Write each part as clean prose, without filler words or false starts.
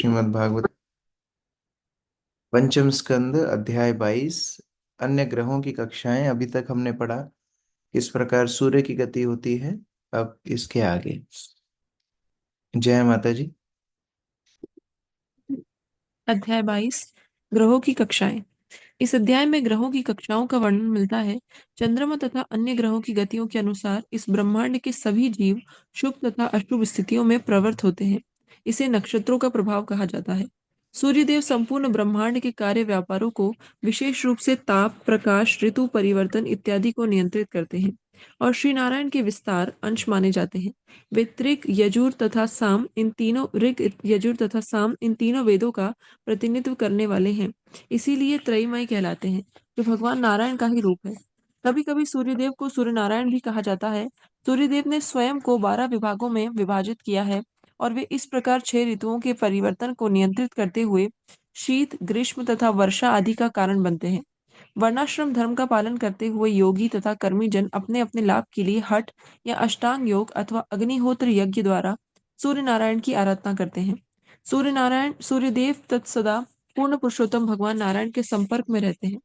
श्रीमद् भागवत पंचम स्कंद अध्याय 22। अन्य ग्रहों की कक्षाएं। अभी तक हमने पढ़ा किस प्रकार सूर्य की गति होती है। अब इसके आगे। जय माता जी। अध्याय 22 ग्रहों की कक्षाएं। इस अध्याय में ग्रहों की कक्षाओं का वर्णन मिलता है। चंद्रमा तथा अन्य ग्रहों की गतियों के अनुसार इस ब्रह्मांड के सभी जीव शुभ तथा अशुभ स्थितियों में प्रवृत्त होते हैं। इसे नक्षत्रों का प्रभाव कहा जाता है। सूर्यदेव संपूर्ण ब्रह्मांड के कार्य व्यापारों को, विशेष रूप से ताप, प्रकाश, ऋतु परिवर्तन इत्यादि को नियंत्रित करते हैं और श्री नारायण के विस्तार अंश माने जाते हैं। वे ऋग, यजुर तथा साम इन तीनों ऋग, यजुर तथा साम इन तीनों वेदों का प्रतिनिधित्व करने वाले हैं। इसीलिए त्रयीमय कहलाते हैं, जो भगवान नारायण का ही रूप है। कभी कभी सूर्यदेव को सूर्य नारायण भी कहा जाता है। सूर्यदेव ने स्वयं को 12 विभागों में विभाजित किया है और वे इस प्रकार 6 ऋतुओं के परिवर्तन को नियंत्रित करते हुए शीत, ग्रीष्म तथा वर्षा आदि का कारण बनते हैं। वर्णाश्रम धर्म का पालन करते हुए योगी तथा कर्मी जन अपने अपने लाभ के लिए हठ या अष्टांग योग अथवा अग्निहोत्र यज्ञ द्वारा सूर्य नारायण की आराधना करते हैं। सूर्य नारायण सूर्यदेव तत्सदा पूर्ण पुरुषोत्तम भगवान नारायण के संपर्क में रहते हैं।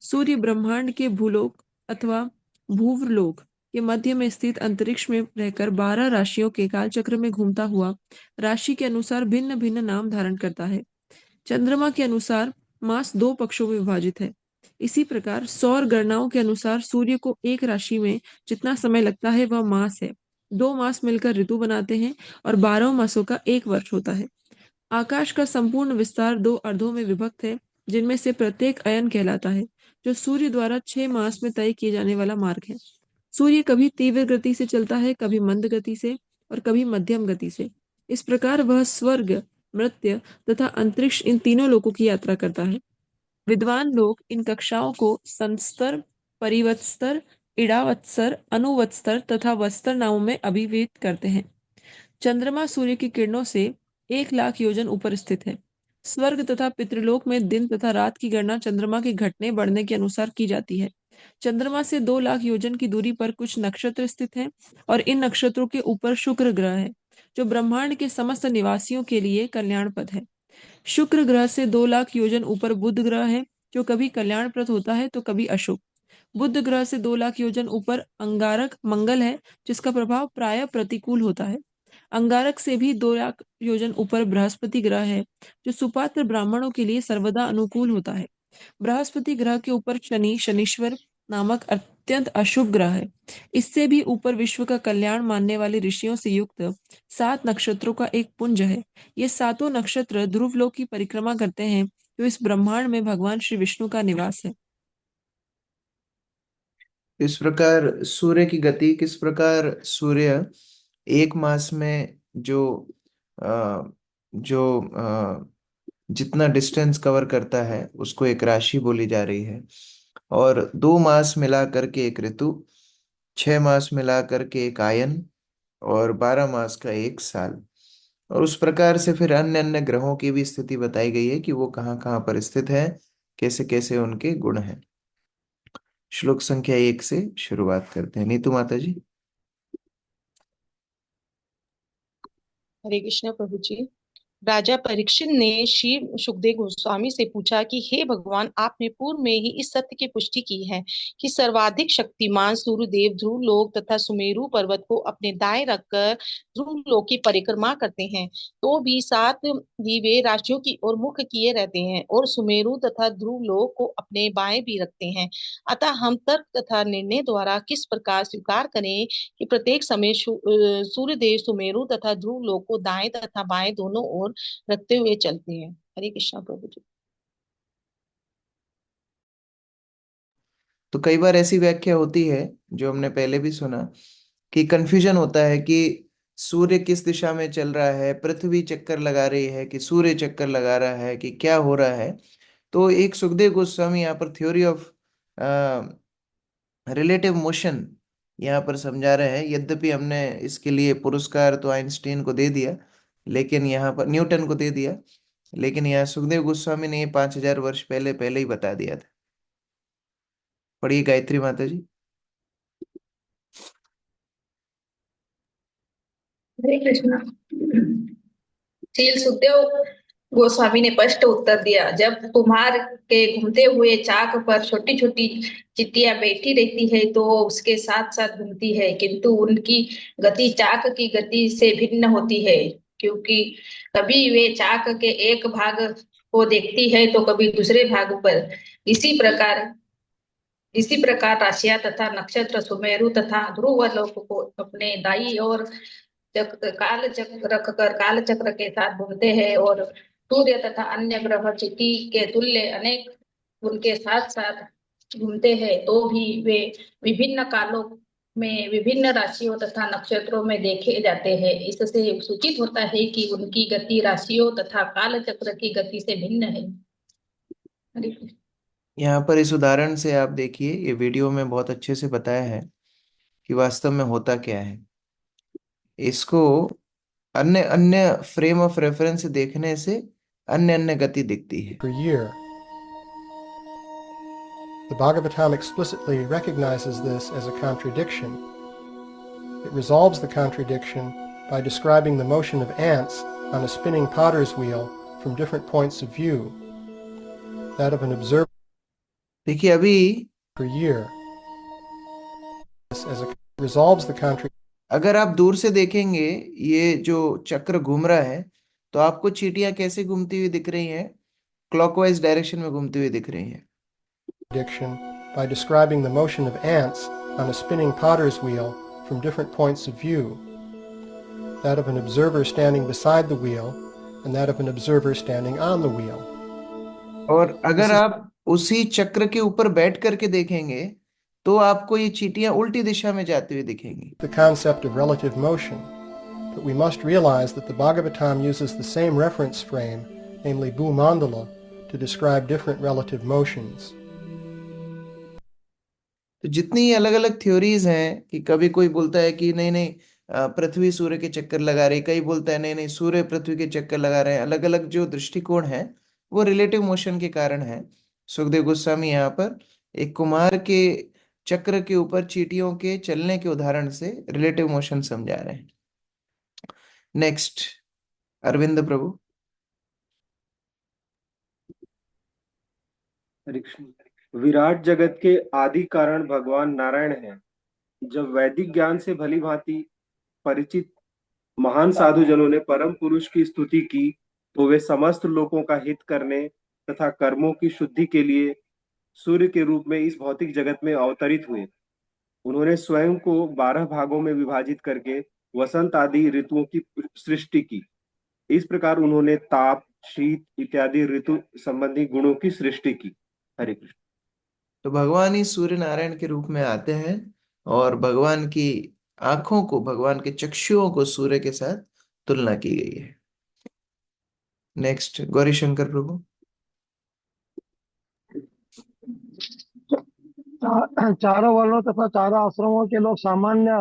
सूर्य ब्रह्मांड के भूलोक अथवा भूवरलोक के मध्य में स्थित अंतरिक्ष में रहकर 12 राशियों के कालचक्र में घूमता हुआ राशि के अनुसार भिन्न भिन्न नाम धारण करता है। चंद्रमा के अनुसार मास 2 पक्षों में विभाजित है। इसी प्रकार सौर गणनाओं के अनुसार सूर्य को एक राशि में जितना समय लगता है वह मास है। 2 मास मिलकर ऋतु बनाते हैं और 12 मासों का एक वर्ष होता है। आकाश का संपूर्ण विस्तार 2 अर्धों में विभक्त है, जिनमें से प्रत्येक अयन कहलाता है, जो सूर्य द्वारा 6 मास में तय किए जाने वाला मार्ग है। सूर्य कभी तीव्र गति से चलता है, कभी मंद गति से और कभी मध्यम गति से। इस प्रकार वह स्वर्ग, मर्त्य तथा अंतरिक्ष इन तीनों लोकों की यात्रा करता है। विद्वान लोग इन कक्षाओं को संस्तर, परिवत्सर, इड़ावत्सर, अनुवत्सर तथा वत्सर नामों में अभिहित करते हैं। चंद्रमा सूर्य की किरणों से 1 लाख योजन ऊपर स्थित है। स्वर्ग तथा पितृलोक में दिन तथा रात की गणना चंद्रमा के घटने बढ़ने के अनुसार की जाती है। चंद्रमा से 2 लाख योजन की दूरी पर कुछ नक्षत्र स्थित हैं और इन नक्षत्रों के ऊपर शुक्र ग्रह है, जो ब्रह्मांड के समस्त निवासियों के लिए कल्याणप्रद है। शुक्र ग्रह से 2 लाख योजन ऊपर बुध ग्रह है, जो कभी कल्याणप्रद होता है तो कभी अशुभ। बुध ग्रह से 2 लाख योजन ऊपर अंगारक मंगल है, जिसका प्रभाव प्रायः प्रतिकूल होता है। अंगारक से भी 2 लाख योजन ऊपर बृहस्पति ग्रह है, जो सुपात्र ब्राह्मणों के लिए सर्वदा अनुकूल होता है। बृहस्पति ग्रह के ऊपर शनि, शनीश्वर नामक अत्यंत अशुभ ग्रह है। इससे भी ऊपर विश्व का कल्याण मानने वाले ऋषियों से युक्त 7 नक्षत्रों का एक पुंज है। ये सातों नक्षत्र ध्रुवलोक की परिक्रमा करते हैं, जो इस ब्रह्मांड में भगवान श्री विष्णु का निवास है। इस प्रकार सूर्य की गति, किस प्रकार सूर्य एक मास में आ, जितना डिस्टेंस कवर करता है उसको एक राशि बोली जा रही है। और 2 मास मिला करके एक ऋतु, 6 मास मिला करके एक आयन, और 12 मास का एक साल। और उस प्रकार से फिर अन्य अन्य ग्रहों की भी स्थिति बताई गई है कि वो कहाँ कहाँ पर स्थित है, कैसे कैसे उनके गुण हैं। श्लोक संख्या 1 से शुरुआत करते हैं। नीतू माता जी। हरे कृष्ण प्रभु जी। राजा परीक्षित ने श्री सुखदेव गोस्वामी से पूछा कि हे भगवान, आपने पूर्व में ही इस सत्य की पुष्टि की है कि सर्वाधिक शक्तिमान सूर्यदेव ध्रुव लोक तथा सुमेरु पर्वत को अपने दाएं रखकर ध्रुव लोक की परिक्रमा करते हैं। तो भी 7 दिव्य राशियों की ओर मुख किए रहते हैं और सुमेरु तथा ध्रुव लोक को अपने बाएं भी रखते हैं। अतः हम तर्क तथा निर्णय द्वारा किस प्रकार स्वीकार करें कि प्रत्येक समय सूर्यदेव सुमेरु तथा ध्रुव लोक को दाएं तथा बाएं दोनों ओर रखते हुए चलते हैं। हरे कृष्णा प्रभु जी। तो कई बार ऐसी व्याख्या होती है, जो हमने पहले भी सुना, कि कंफ्यूजन होता है कि सूर्य किस दिशा में चल रहा है, पृथ्वी चक्कर लगा रही है कि सूर्य चक्कर लगा रहा है, कि क्या हो रहा है। तो एक सुखदेव गोस्वामी यहाँ पर थ्योरी ऑफ रिलेटिव मोशन यहाँ पर समझा रहे हैं। यद्यपि हमने इसके लिए पुरस्कार तो आइंस्टीन को दे दिया, लेकिन यहाँ पर न्यूटन को दे दिया, लेकिन यहाँ सुखदेव गोस्वामी ने ये 5000 वर्ष पहले पहले ही बता दिया था। पढ़िए गायत्री माता जी। हरे कृष्णा। श्री सुखदेव गोस्वामी ने स्पष्ट उत्तर दिया, जब कुम्हार के घूमते हुए चाक पर छोटी छोटी चिट्टियां बैठी रहती है तो वो उसके साथ साथ घूमती है, किंतु उनकी गति चाक की गति से भिन्न होती है, क्योंकि कभी वे चाक के एक भाग को देखती है तो कभी दूसरे भाग पर। इसी प्रकार इसी प्रकार राशियां तथा नक्षत्र, सुमेरु तथा ध्रुव लोक को अपने दाई और काल चक्र रखकर काल चक्र के साथ घूमते हैं, और सूर्य तथा अन्य ग्रह चिति के तुल्य अनेक उनके साथ साथ घूमते हैं, तो भी वे विभिन्न कालों में विभिन्न राशियों तथा नक्षत्रों में देखे जाते हैं। इससे सूचित होता है कि उनकी गति राशियों तथा काल चक्र की गति से भिन्न है। हरे कृष्ण। यहाँ पर इस उदाहरण से आप देखिए, ये वीडियो में बहुत अच्छे से बताया है कि वास्तव में होता क्या है। इसको अन्य अन्य फ्रेम ऑफ रेफरेंस से देखने से अन्य अन्य गति दिखती है। per year. The Bhagavatam explicitly recognizes this as a contradiction. It resolves the contradiction by describing the motion of ants on a spinning potter's wheel from different points of view. That of an observer देखिए अभी per year as a resolves the contradiction. अगर आप दूर से देखेंगे, ये जो चक्र घूम रहा है, तो आपको चींटियां कैसे घूमती हुई दिख रही हैं? क्लॉकवाइज डायरेक्शन में घूमती हुई दिख रही हैं। By describing the motion of ants on a spinning potter's wheel from different points of view, that of an observer standing beside the wheel and that of an observer standing on the wheel. और अगर आप उसी चक्र के ऊपर बैठ करके देखेंगे तो आपको ये चींटियां उल्टी दिशा में जाती हुई दिखेंगी। The concept of relative motion, but we must realize that the Bhagavatam uses the same reference frame, namely Bhumandala, to describe different relative motions. तो जितनी अलग अलग थ्योरीज हैं कि कभी कोई बोलता है कि नहीं नहीं पृथ्वी सूर्य के चक्कर लगा रही, कई बोलता है नहीं नहीं सूर्य पृथ्वी के चक्कर लगा रहे हैं, अलग अलग जो दृष्टिकोण है वो रिलेटिव मोशन के कारण है। सुखदेव गोस्वामी यहाँ पर एक कुमार के चक्र के ऊपर चींटियों के चलने के उदाहरण से रिलेटिव मोशन समझा रहे हैं। नेक्स्ट, अरविंद प्रभु। हरे कृष्ण। विराट जगत के आदि कारण भगवान नारायण हैं। जब वैदिक ज्ञान से भली भांति परिचित महान साधु जनों ने परम पुरुष की स्तुति की, तो वे समस्त लोगों का हित करने तथा कर्मों की शुद्धि के लिए सूर्य के रूप में इस भौतिक जगत में अवतरित हुए। उन्होंने स्वयं को 12 भागों में विभाजित करके वसंत आदि ऋतुओं की सृष्टि की। इस प्रकार उन्होंने ताप, शीत इत्यादि ऋतु संबंधी गुणों की सृष्टि की। हरे कृष्ण। तो भगवान ही सूर्य नारायण के रूप में आते हैं और भगवान की आंखों को, भगवान के चक्षुओं को सूर्य के साथ तुलना की गई है। नेक्स्ट, गौरी शंकर प्रभु। चारों वर्णों तथा चारों आश्रमों के लोग सामान्य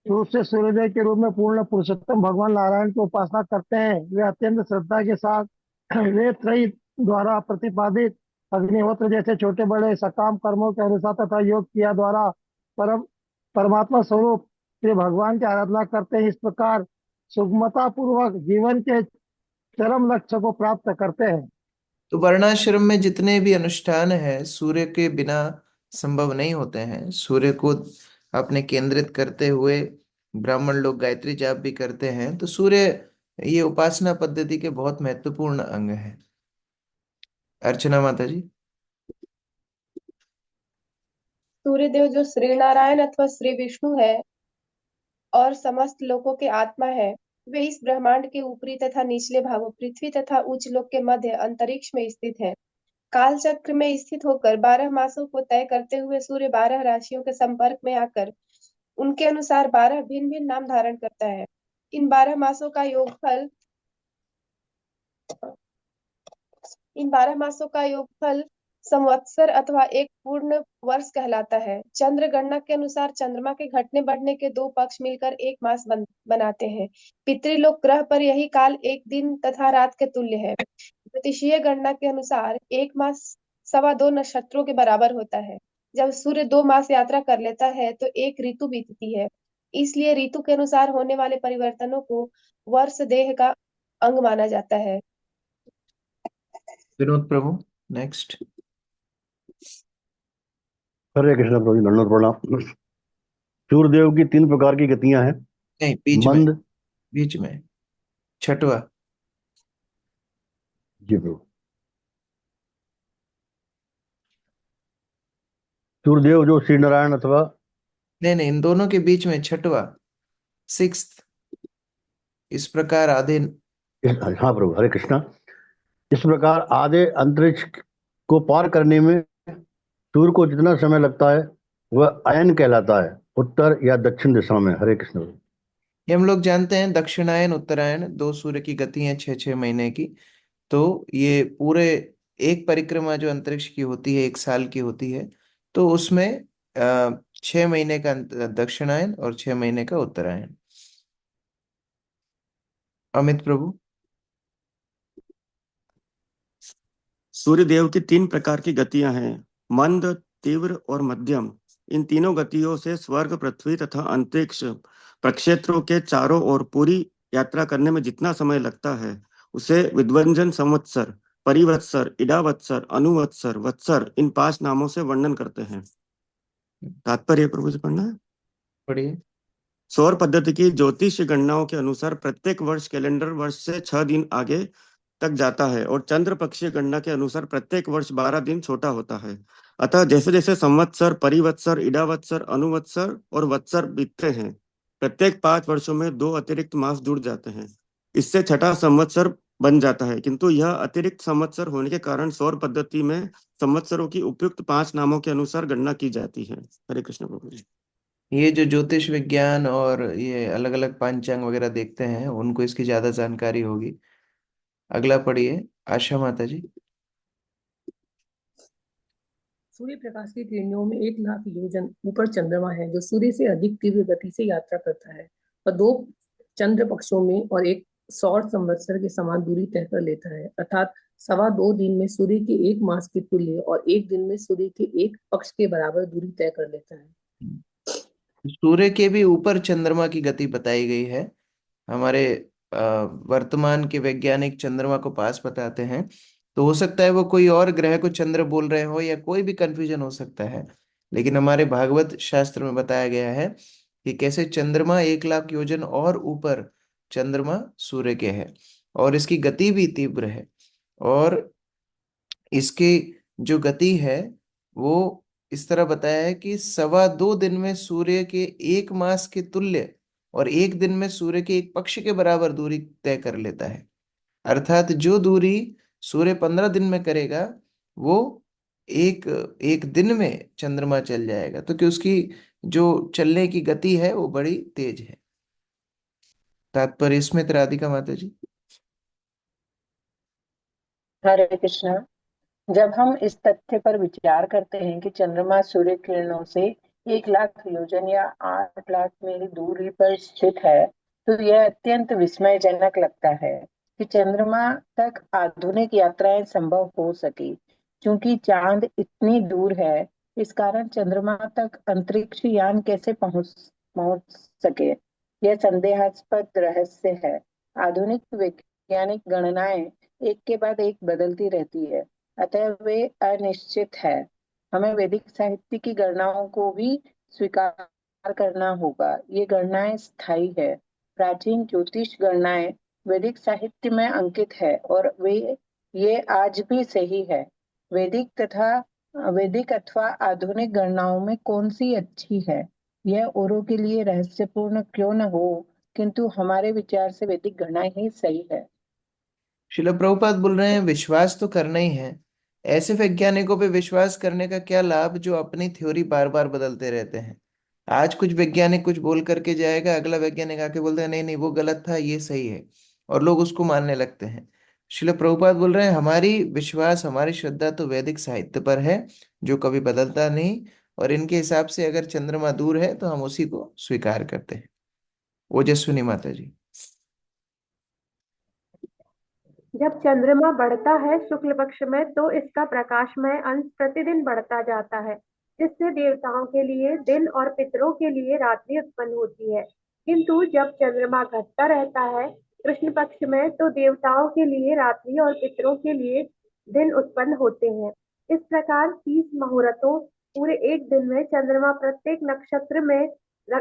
रूप से सूर्योदय के रूप में पूर्ण पुरुषोत्तम भगवान नारायण की उपासना करते हैं। वे अत्यंत श्रद्धा के साथ वेद त्रयी द्वारा प्रतिपादित अग्निहोत्र जैसे छोटे बड़े सकाम कर्मों के अनुसार तथा योग क्रिया द्वारा परमात्मा स्वरूप श्री भगवान की आराधना करते हैं। इस प्रकार सुगमता पूर्वक जीवन के चरम लक्ष्य को प्राप्त करते हैं। तो वर्णाश्रम में जितने भी अनुष्ठान है सूर्य के बिना संभव नहीं होते हैं। सूर्य को अपने केंद्रित करते हुए ब्राह्मण लोग गायत्री जाप भी करते हैं। तो सूर्य ये उपासना पद्धति के बहुत महत्वपूर्ण अंग है। अर्चना माता जी। सूर्यदेव जो श्री नारायण अथवा श्री विष्णु है और समस्त लोकों के आत्मा है, वे इस ब्रह्मांड के ऊपरी तथा निचले भागों पृथ्वी तथा उच्च लोक के मध्य अंतरिक्ष में स्थित है। काल चक्र में स्थित होकर 12 मासों को तय करते हुए सूर्य 12 राशियों के संपर्क में आकर उनके अनुसार 12 भिन्न भिन्न नाम धारण करता है। इन 12 मासों का योगफल संवत्सर अथवा एक पूर्ण वर्ष कहलाता है। चंद्र गणना के अनुसार चंद्रमा के घटने बढ़ने के 2 पक्ष मिलकर एक मास बनाते हैं। पितृलोक ग्रह पर यही काल एक दिन तथा रात के तुल्य है। ज्योतिषीय गणना के अनुसार एक मास 2.25 नक्षत्रों के बराबर होता है। जब सूर्य 2 मास यात्रा कर लेता है तो एक ऋतु बीतती है। इसलिए ऋतु के अनुसार होने वाले परिवर्तनों को वर्ष देह का अंग माना जाता है। विनोद प्रभु, नेक्स्ट। हरे कृष्ण प्रभु जी, दंडवत प्रणाम। सूर्यदेव की 3 प्रकार की गतियां हैं। नहीं, बीच में, मंद। बीच में छठवा। जी प्रभु। सूर्यदेव जो श्री नारायण अथवा नहीं नहीं, इन दोनों के बीच में छठवा, सिक्स्थ। इस प्रकार आधे। हाँ प्रभु, हरे कृष्णा। इस प्रकार आधे अंतरिक्ष को पार करने में सूर्य को जितना समय लगता है वह अयन कहलाता है, उत्तर या दक्षिण दिशा में। हरे कृष्ण प्रभु। ये हम लोग जानते हैं, दक्षिणायन उत्तरायण दो सूर्य की गति है 6-6 महीने की। तो ये पूरे एक परिक्रमा जो अंतरिक्ष की होती है 1 साल की होती है, तो उसमें 6 महीने का दक्षिणायन और 6 महीने का उत्तरायण। अमित प्रभु। सूर्य देव की 3 प्रकार की गतियां हैं, मंद, तीव्र और मध्यम। इन तीनों गतियों से स्वर्ग, पृथ्वी तथा अंतरिक्ष प्रक्षेत्रों के चारों ओर पूरी यात्रा करने में जितना समय लगता है उसे विद्वंजन संवत्सर, परिवत्सर, इडावत्सर, अनुवत्सर, वत्सर इन 5 नामों से वर्णन करते हैं। तात्पर्य प्रभु जी पढ़ना है। पढ़िए। सौर पद्धति की ज्योतिष गणनाओं के अनुसार प्रत्येक वर्ष कैलेंडर वर्ष से 6 दिन आगे तक जाता है और चंद्र पक्षीय गणना के अनुसार प्रत्येक वर्ष 12 दिन छोटा होता है। अतः जैसे जैसे संवत्सर, परिवत्सर, इडावत्सर, अनुवत्सर और वत्सर बीतते हैं, प्रत्येक 5 वर्षों में 2 अतिरिक्त मास जुड़ जाते हैं। इससे छठा संवत्सर बन जाता है, किंतु यह अतिरिक्त संवत्सर होने के कारण सौर पद्धति में संवत्सरों की उपयुक्त 5 नामों के अनुसार गणना की जाती है। हरे कृष्ण प्रभु जी। ये जो ज्योतिष विज्ञान और ये अलग अलग पंचांग वगैरह देखते हैं उनको इसकी ज्यादा जानकारी होगी। अगला पढ़िए, आशा माता जी। सूर्य प्रकाश की किरणों में 1 लाख योजन ऊपर चंद्रमा है, जो सूर्य से अधिक तीव्र गति से यात्रा करता है और 2 चंद्र पक्षों में और 1 सौर संवत्सर के समान दूरी तय कर लेता है, अर्थात 2.25 दिन में सूर्य के 1 मास के तुल्य और 1 दिन में सूर्य के 1 पक्ष के बराबर दूरी तय कर लेता है। सूर्य के भी ऊपर चंद्रमा की गति बताई गई है। हमारे वर्तमान के वैज्ञानिक चंद्रमा को पास बताते हैं, तो हो सकता है वो कोई और ग्रह को चंद्र बोल रहे हो या कोई भी कंफ्यूजन हो सकता है। लेकिन हमारे भागवत शास्त्र में बताया गया है कि कैसे चंद्रमा 1 लाख योजन और ऊपर चंद्रमा सूर्य के है, और इसकी गति भी तीव्र है। और इसकी जो गति है वो इस तरह बताया है कि 2.25 दिन में सूर्य के 1 मास के तुल्य और 1 दिन में सूर्य के 1 पक्ष के बराबर दूरी तय कर लेता है। अर्थात जो दूरी सूर्य 15 दिन में करेगा वो एक एक दिन में चंद्रमा चल जाएगा, तो कि उसकी जो चलने की गति है वो बड़ी तेज है। तात्पर्य इसमें राधिका माता जी। हरे कृष्णा। जब हम इस तथ्य पर विचार करते हैं कि चंद्रमा सूर्य किरणों से 1 लाख योजन या 8 लाख मील दूरी पर स्थित है, तो यह अत्यंत विस्मयजनक लगता है कि चंद्रमा तक आधुनिक यात्राएं संभव हो सकी। क्योंकि चांद इतनी दूर है, इस कारण चंद्रमा तक अंतरिक्ष यान कैसे पहुंच पहुंच सके, यह संदेहास्पद रहस्य है। आधुनिक वैज्ञानिक गणनाएं एक के बाद एक बदलती रहती है, अतः वे अनिश्चित है। हमें वैदिक साहित्य की गणनाओं को भी स्वीकार करना होगा। ये गणनाएं स्थायी है। प्राचीन ज्योतिष गणनाएं वैदिक साहित्य में अंकित है और ये आज भी सही है। वैदिक अथवा आधुनिक गणनाओं में कौन सी अच्छी है, यह औरों के लिए रहस्यपूर्ण क्यों न हो, किंतु हमारे विचार से वैदिक गणना ही सही है। शिला प्रभुपाद बोल रहे हैं विश्वास तो करना ही है। ऐसे वैज्ञानिकों पे विश्वास करने का क्या लाभ जो अपनी थ्योरी बार बार बदलते रहते हैं। आज कुछ वैज्ञानिक कुछ बोल करके जाएगा, अगला वैज्ञानिक आके बोलते हैं नहीं नहीं वो गलत था, ये सही है, और लोग उसको मानने लगते हैं। शिला प्रभुपाद बोल रहे हैं हमारी विश्वास, हमारी श्रद्धा तो वैदिक साहित्य पर है जो कभी बदलता नहीं, और इनके हिसाब से अगर चंद्रमा दूर है तो हम उसी को स्वीकार करते हैं। ओजस्विनी माता जी। जब चंद्रमा बढ़ता है शुक्ल पक्ष में, तो इसका प्रकाशमय अंश प्रतिदिन बढ़ता जाता है, जिससे देवताओं के लिए दिन और पितरों के लिए रात्रि उत्पन्न होती है। किंतु जब चंद्रमा घटता रहता है कृष्ण पक्ष में, तो देवताओं के लिए रात्रि और पितरों के लिए दिन उत्पन्न होते हैं। इस प्रकार 30 मुहूर्तों पूरे एक दिन में चंद्रमा प्रत्येक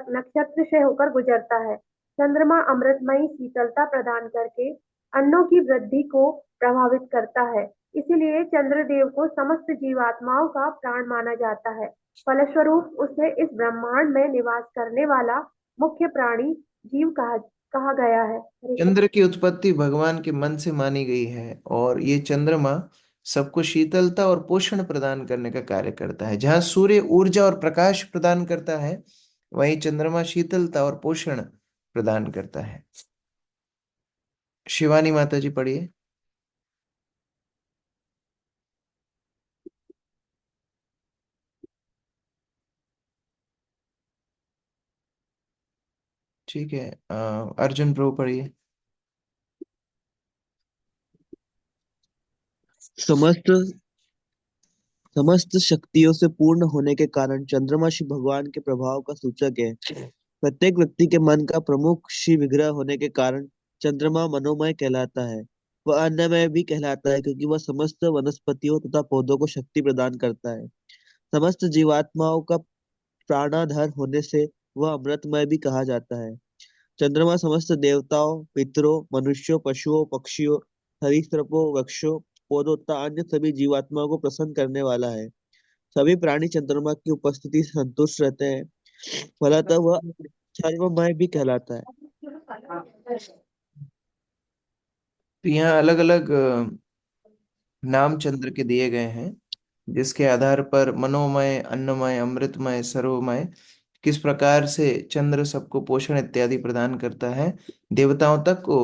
नक्षत्र से होकर गुजरता है। चंद्रमा अमृतमयी शीतलता प्रदान करके अन्नों की वृद्धि को प्रभावित करता है। इसीलिए चंद्रदेव को समस्त जीवात्माओं का प्राण माना जाता है। फलस्वरूप उसे इस ब्रह्मांड में निवास करने वाला मुख्य प्राणी जीव कहा गया है। चंद्र की उत्पत्ति भगवान के मन से मानी गई है और ये चंद्रमा सबको शीतलता और पोषण प्रदान करने का कार्य करता है। जहाँ सूर्य ऊर्जा और प्रकाश प्रदान करता है, वहीं चंद्रमा शीतलता और पोषण प्रदान करता है। शिवानी माता जी पढ़िए। ठीक है, अर्जुन प्रभु पढ़िए। समस्त समस्त शक्तियों से पूर्ण होने के कारण चंद्रमा शिव भगवान के प्रभाव का सूचक है। प्रत्येक व्यक्ति के मन का प्रमुख शिव विग्रह होने के कारण चंद्रमा मनोमय कहलाता है। वह अन्नमय भी कहलाता है क्योंकि वह समस्त वनस्पतियों तथा पौधों को शक्ति प्रदान करता है। समस्त जीवात्माओं का प्राणाधार होने से वह अमृतमय भी कहा जाता है। चंद्रमा समस्त देवताओं, पितरों, मनुष्यों, पशुओं, पक्षियों, सरीसृपों, वृक्षों, पौधों तथा अन्य सभी जीवात्माओं को प्रसन्न करने वाला है। सभी प्राणी चंद्रमा की उपस्थिति से संतुष्ट रहते हैं, फलतः वह सर्वमय भी कहलाता है। तो यहाँ अलग अलग नाम चंद्र के दिए गए हैं, जिसके आधार पर मनोमय, अन्नमय, अमृतमय, सर्वमय किस प्रकार से चंद्र सबको पोषण इत्यादि प्रदान करता है, देवताओं तक को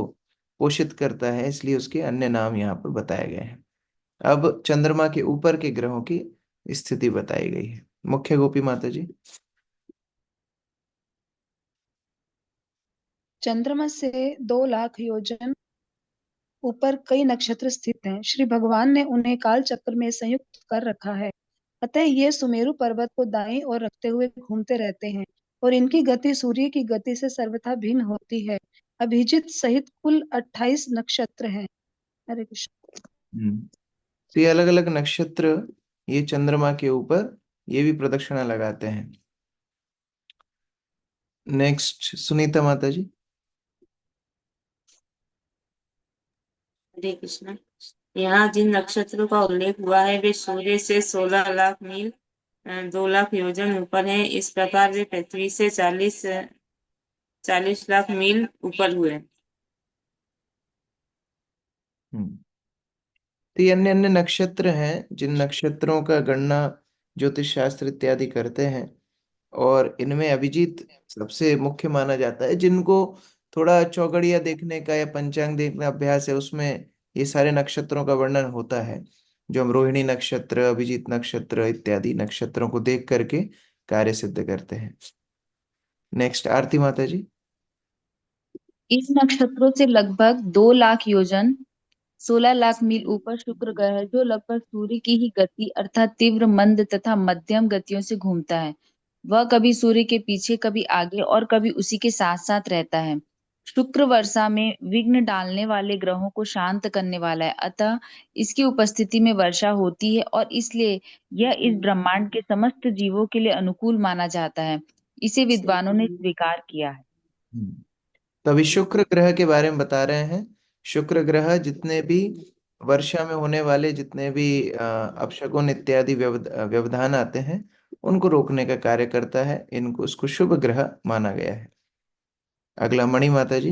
पोषित करता है, इसलिए उसके अन्य नाम यहाँ पर बताए गए हैं। अब चंद्रमा के ऊपर के ग्रहों की स्थिति बताई गई है। मुख्य गोपी माता जी। चंद्रमा से 2 लाख योजन ऊपर कई नक्षत्र स्थित हैं। श्री भगवान ने उन्हें काल चक्र में संयुक्त कर रखा है। अतः ये सुमेरु पर्वत को दाईं ओर रखते हुए घूमते रहते हैं और इनकी गति सूर्य की गति से सर्वथा भिन्न होती है। अभिजीत सहित कुल 28 नक्षत्र हैं। हरे कृष्ण। तो ये अलग अलग नक्षत्र ये चंद्रमा के ऊपर ये भी प्रदक्षिणा लगाते हैं। नेक्स्ट सुनीता माता जी। हरे कृष्ण। यहाँ जिन नक्षत्रों का उल्लेख हुआ है वे सूर्य से 16 लाख मील 2 लाख योजन ऊपर हैं। इस प्रकार वे पृथ्वी से 40 लाख मील ऊपर हुए। तो ये अन्य अन्य नक्षत्र हैं जिन नक्षत्रों का गणना ज्योतिष शास्त्र इत्यादि करते हैं, और इनमें अभिजीत सबसे मुख्य माना जाता है। जिनको थोड़ा चौगड़िया देखने का या पंचांग देखने का अभ्यास है, उसमें ये सारे नक्षत्रों का वर्णन होता है, जो हम रोहिणी नक्षत्र, अभिजीत नक्षत्र इत्यादि नक्षत्रों को देख करके कार्य सिद्ध करते हैं। नेक्स्ट आरती माता जी। इन नक्षत्रों से लगभग 2 लाख योजन 16 लाख मील ऊपर शुक्र ग्रह है, जो लगभग सूर्य की ही गति अर्थात तीव्र, मंद तथा मध्यम गतियों से घूमता है। वह कभी सूर्य के पीछे, कभी आगे और कभी उसी के साथ साथ रहता है। शुक्र वर्षा में विघ्न डालने वाले ग्रहों को शांत करने वाला है, अतः इसकी उपस्थिति में वर्षा होती है और इसलिए यह इस ब्रह्मांड के समस्त जीवों के लिए अनुकूल माना जाता है। इसे विद्वानों ने स्वीकार किया है। तो अभी शुक्र ग्रह के बारे में बता रहे हैं। शुक्र ग्रह जितने भी वर्षा में होने वाले जितने भी अपशकुन इत्यादि व्यवधान आते हैं, उनको रोकने का कार्य करता है। इनको उसको शुभ ग्रह माना गया है। अगला मणि माता जी।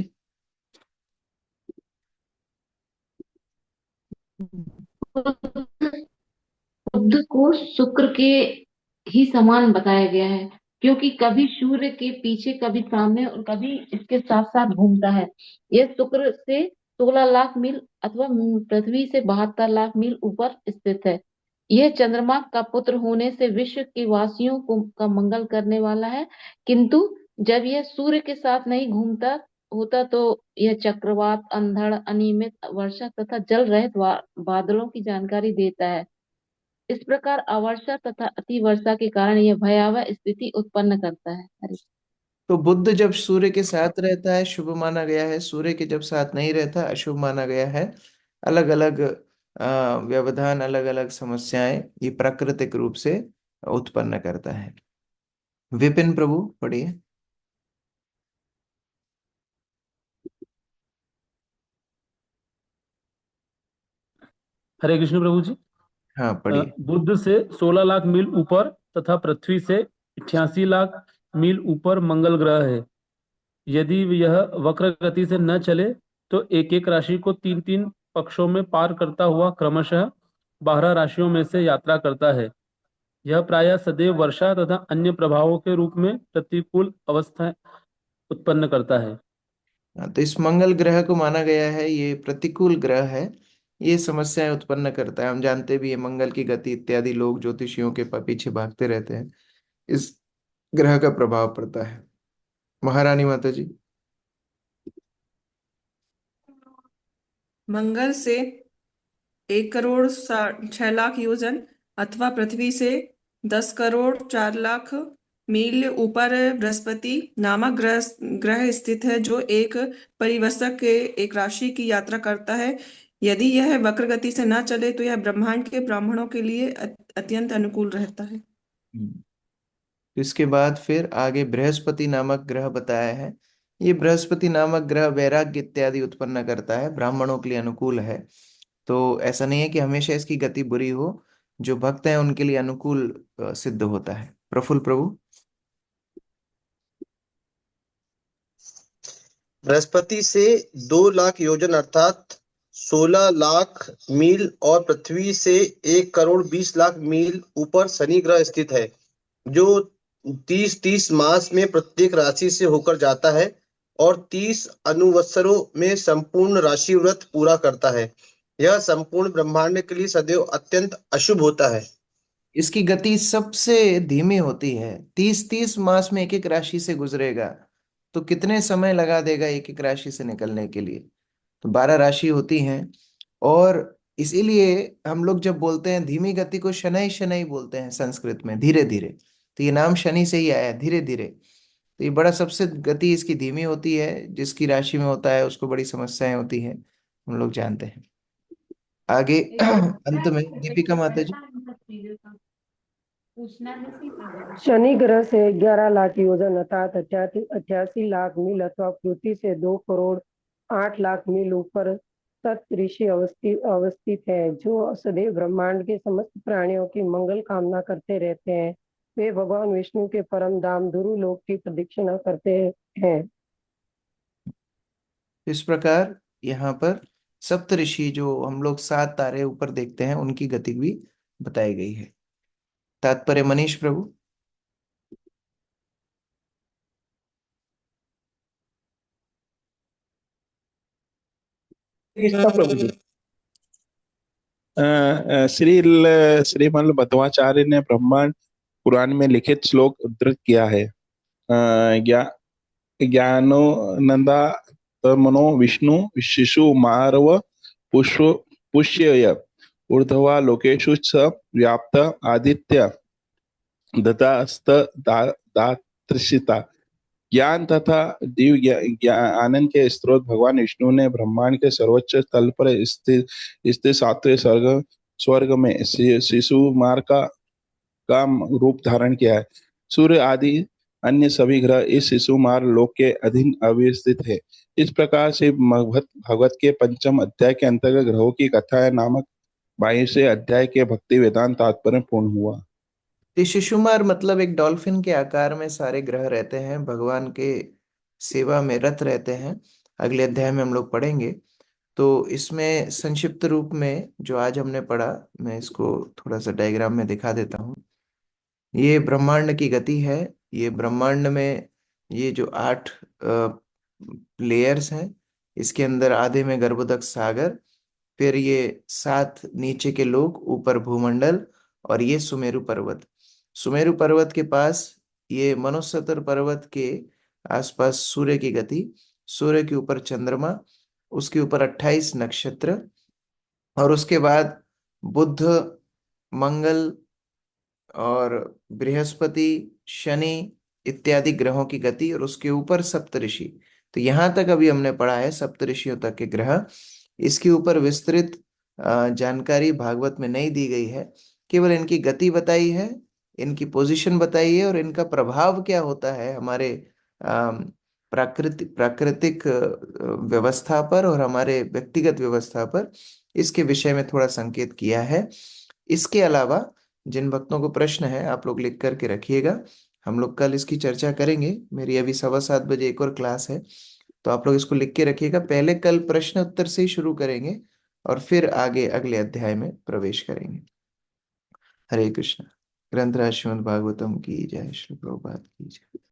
बुध को शुक्र के ही समान बताया गया है, क्योंकि कभी सूर्य के पीछे, कभी सामने और कभी इसके साथ साथ घूमता है। यह शुक्र से 16 लाख मील अथवा पृथ्वी से 72 लाख मील ऊपर स्थित है। यह चंद्रमा का पुत्र होने से विश्व के वासियों को का मंगल करने वाला है, किंतु जब यह सूर्य के साथ नहीं घूमता होता तो यह चक्रवात, अंधड़, अनियमित वर्षा तथा जल रहित बादलों की जानकारी देता है। इस प्रकार अवर्षा तथा अति वर्षा के कारण यह भयावह स्थिति उत्पन्न करता है। हरे तो बुध जब सूर्य के साथ रहता है शुभ माना गया है, सूर्य के जब साथ नहीं रहता अशुभ माना गया है। अलग अलग व्यवधान, अलग अलग समस्याएं ये प्राकृतिक रूप से उत्पन्न करता है। विपिन प्रभु पढ़िए। हरे कृष्ण प्रभु जी। हाँ पढ़िए। बुध से 16 लाख मील ऊपर तथा पृथ्वी से 88 लाख मील ऊपर मंगल ग्रह है। यदि यह वक्र गति से न चले तो एक एक राशि को तीन तीन पक्षों में पार करता हुआ क्रमशः 12 राशियों में से यात्रा करता है। यह प्रायः सदैव वर्षा तथा अन्य प्रभावों के रूप में प्रतिकूल अवस्थाएं उत्पन्न करता है। तो इस मंगल ग्रह को माना गया है ये प्रतिकूल ग्रह है, ये समस्याएं उत्पन्न करता है। हम जानते भी है मंगल की गति इत्यादि, लोग ज्योतिषियों के पीछे भागते रहते हैं, इस ग्रह का प्रभाव पड़ता है। महारानी माता जी। मंगल से 1 करोड़ 6 लाख योजन अथवा पृथ्वी से 10 करोड़ 4 लाख मील ऊपर बृहस्पति नामक ग्रह स्थित है, जो एक परिवसक के एक राशि की यात्रा करता है। यदि यह वक्र गति से न चले तो यह ब्रह्मांड के ब्राह्मणों के लिए अत्यंत अनुकूल रहता है। इसके बाद फिर आगे बृहस्पति नामक ग्रह बताया है। ये बृहस्पति नामक ग्रह वैराग्य इत्यादि उत्पन्न करता है, ब्राह्मणों के लिए अनुकूल है। तो ऐसा नहीं है कि हमेशा इसकी गति बुरी हो, जो भक्त हैं उनके लिए अनुकूल सिद्ध होता है। प्रफुल्ल प्रभु। बृहस्पति से 2 लाख योजन अर्थात 16 लाख मील और पृथ्वी से 1 करोड़ 20 लाख मील ऊपर शनि ग्रह स्थित है, जो 30-30 मास में प्रत्येक राशि से होकर जाता है और 30 अनुवत्सरों में संपूर्ण राशि व्रत पूरा करता है। यह संपूर्ण ब्रह्मांड के लिए सदैव अत्यंत अशुभ होता है। इसकी गति सबसे धीमी होती है, 30-30 मास में एक एक राशि से गुजरेगा, तो कितने समय लगा देगा एक एक राशि से निकलने के लिए। तो 12 राशि होती हैं, और इसीलिए हम लोग जब बोलते हैं धीमी गति को शनै शनै बोलते हैं संस्कृत में, धीरे धीरे। तो ये नाम शनि से ही आया, धीरे धीरे। तो ये बड़ा सबसे गति इसकी धीमी होती है, जिसकी राशि में होता है उसको बड़ी समस्याएं होती हैं, हम लोग जानते हैं। आगे अंत में दीपिका माता जी। शनि ग्रह से 11 लाख योजन अर्थात 88 लाख मील अथवा पृथ्वी से 2 करोड़ 8 लाख मील ऊपर सप्तऋषि अवस्थित है, जो सदैव ब्रह्मांड के समस्त प्राणियों की मंगल कामना करते रहते हैं। वे भगवान विष्णु के परम धाम ध्रुवलोक की प्रदक्षिणा करते हैं। इस प्रकार यहाँ पर सप्तऋषि, जो हम लोग 7 तारे ऊपर देखते हैं, उनकी गति भी बताई गई है। तात्पर्य मनीष प्रभु। प्रभु जी। श्रीमल मध्वाचार्य ने ब्रह्मांड पुराण में लिखित श्लोक उद्धृत किया है। ज्ञानोनंदा मनो विष्णु शिशु मारव पुष्य ऊर्ध्वा लोकेशु च व्याप्त आदित्य दतास्त दात्रशिता। ज्ञान तथा दिव्य आनंद के स्रोत भगवान विष्णु ने ब्रह्मांड के सर्वोच्च तल पर स्थित 7वें स्वर्ग में शिशु मार का रूप धारण किया है। सूर्य आदि अन्य सभी ग्रह इस शिशु मार लोक के अधीन अवस्थित है। इस प्रकार से भगवत के 5म अध्याय के अंतर्गत ग्रहों की कथा नामक 22वें अध्याय के भक्ति वेदांत तात्पर्य पूर्ण हुआ। शिशुमार मतलब एक डॉल्फिन के आकार में सारे ग्रह रहते हैं, भगवान के सेवा में रत रहते हैं। अगले अध्याय में हम लोग पढ़ेंगे। तो इसमें संक्षिप्त रूप में जो आज हमने पढ़ा, मैं इसको थोड़ा सा डायग्राम में दिखा देता हूँ। ये ब्रह्मांड की गति है। ये ब्रह्मांड में ये जो 8 लेयर्स हैं, इसके अंदर आधे में गर्भोदक सागर, फिर ये 7 नीचे के लोक, ऊपर भूमंडल, और ये सुमेरु पर्वत। सुमेरु पर्वत के पास ये मनोसतर पर्वत के आसपास सूर्य की गति, सूर्य के ऊपर चंद्रमा, उसके ऊपर 28 नक्षत्र, और उसके बाद बुध, मंगल और बृहस्पति, शनि इत्यादि ग्रहों की गति, और उसके ऊपर सप्तऋषि। तो यहाँ तक अभी हमने पढ़ा है सप्तऋषियों तक के ग्रह। इसके ऊपर विस्तृत जानकारी भागवत में नहीं दी गई है। केवल इनकी गति बताई है, इनकी पोजीशन बताई है, और इनका प्रभाव क्या होता है हमारे प्राकृतिक व्यवस्था पर और हमारे व्यक्तिगत व्यवस्था पर, इसके विषय में थोड़ा संकेत किया है। इसके अलावा जिन भक्तों को प्रश्न है आप लोग लिख करके रखिएगा, हम लोग कल इसकी चर्चा करेंगे। मेरी अभी 7:15 एक और क्लास है, तो आप लोग इसको लिख के रखिएगा। पहले कल प्रश्न उत्तर से ही शुरू करेंगे और फिर आगे अगले अध्याय में प्रवेश करेंगे। हरे कृष्ण। ग्रंथराज श्रीमद् भागवतम की जय, श्री प्रभुपाद की जय।